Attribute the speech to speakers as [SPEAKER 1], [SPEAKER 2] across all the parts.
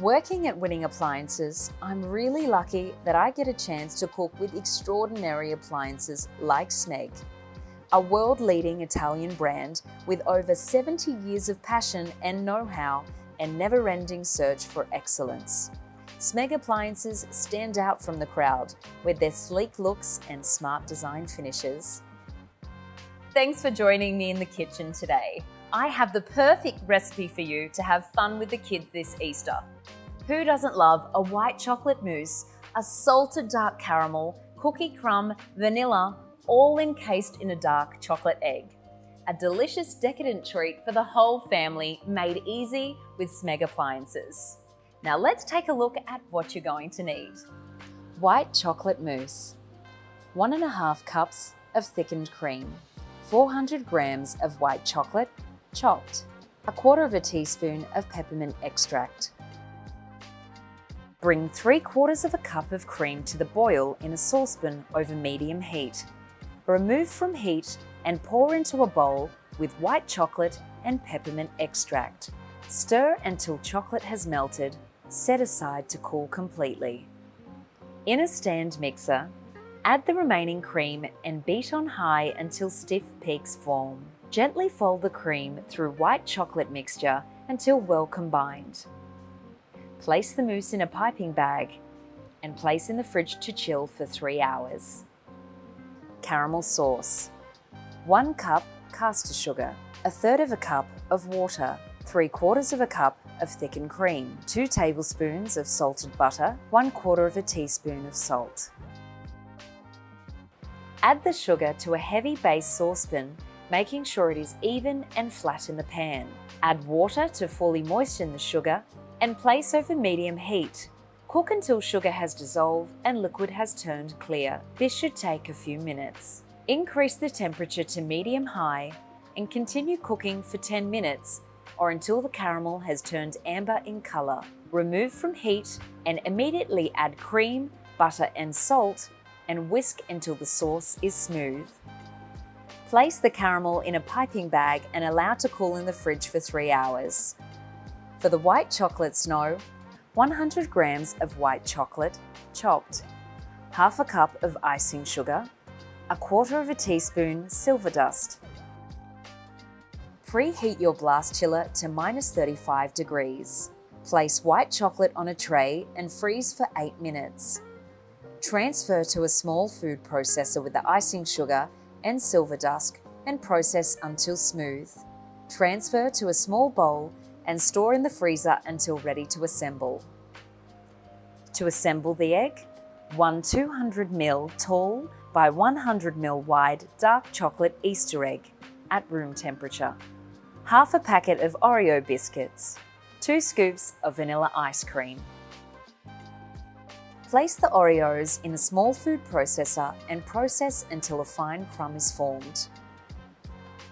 [SPEAKER 1] Working at Winning Appliances, I'm really lucky that I get a chance to cook with extraordinary appliances like Smeg, a world-leading Italian brand with over 70 years of passion and know-how and never-ending search for excellence. Smeg appliances stand out from the crowd with their sleek looks and smart design finishes. Thanks for joining me in the kitchen today. I have the perfect recipe for you to have fun with the kids this Easter. Who doesn't love a white chocolate mousse, a salted dark caramel, cookie crumb, vanilla, all encased in a dark chocolate egg? A delicious decadent treat for the whole family, made easy with Smeg appliances. Now let's take a look at what you're going to need. White chocolate mousse, 1.5 cups of thickened cream, 400 grams of white chocolate, chopped, 1/4 teaspoon of peppermint extract. Bring 3/4 cup of cream to the boil in a saucepan over medium heat. Remove from heat and pour into a bowl with white chocolate and peppermint extract. Stir until chocolate has melted. Set aside to cool completely. In a stand mixer, add the remaining cream and beat on high until stiff peaks form. Gently fold the cream through white chocolate mixture until well combined. Place the mousse in a piping bag and place in the fridge to chill for 3 hours. Caramel sauce. 1 cup caster sugar, 1/3 cup of water, 3/4 cup of thickened cream, 2 tablespoons of salted butter, 1/4 teaspoon of salt. Add the sugar to a heavy base saucepan, making sure it is even and flat in the pan. Add water to fully moisten the sugar and place over medium heat. Cook until sugar has dissolved and liquid has turned clear. This should take a few minutes. Increase the temperature to medium-high and continue cooking for 10 minutes or until the caramel has turned amber in color. Remove from heat and immediately add cream, butter and salt and whisk until the sauce is smooth. Place the caramel in a piping bag and allow to cool in the fridge for 3 hours. For the white chocolate snow, 100 grams of white chocolate, chopped, 1/2 cup of icing sugar, 1/4 teaspoon silver dust. Preheat your blast chiller to -35 degrees. Place white chocolate on a tray and freeze for 8 minutes. Transfer to a small food processor with the icing sugar and silver dust and process until smooth. Transfer to a small bowl and store in the freezer until ready to assemble. To assemble the egg, 1 200 ml tall by 100 ml wide dark chocolate Easter egg at room temperature, 1/2 packet of Oreo biscuits, 2 scoops of vanilla ice cream. Place the Oreos in a small food processor and process until a fine crumb is formed.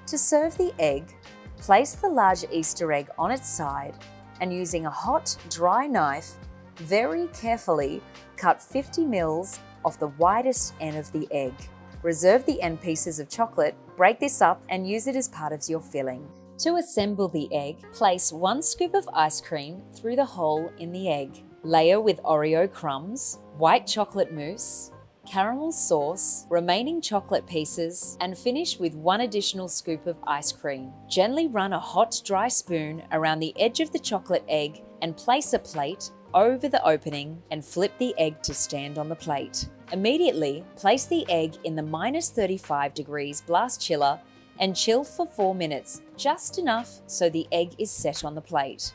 [SPEAKER 1] To serve the egg, place the large Easter egg on its side and using a hot, dry knife, very carefully cut 50 ml off the widest end of the egg. Reserve the end pieces of chocolate, break this up and use it as part of your filling. To assemble the egg, place 1 scoop of ice cream through the hole in the egg. Layer with Oreo crumbs, white chocolate mousse, caramel sauce, remaining chocolate pieces, and finish with 1 additional scoop of ice cream. Gently run a hot, dry spoon around the edge of the chocolate egg and place a plate over the opening and flip the egg to stand on the plate. Immediately, place the egg in the -35 degrees blast chiller and chill for 4 minutes, just enough so the egg is set on the plate.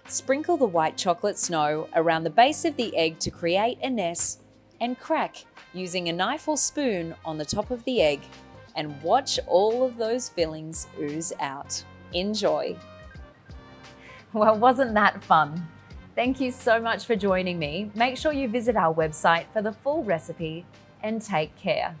[SPEAKER 1] Sprinkle the white chocolate snow around the base of the egg to create a nest and crack using a knife or spoon on the top of the egg and watch all of those fillings ooze out. Enjoy! Well, wasn't that fun? Thank you so much for joining me. Make sure you visit our website for the full recipe and take care.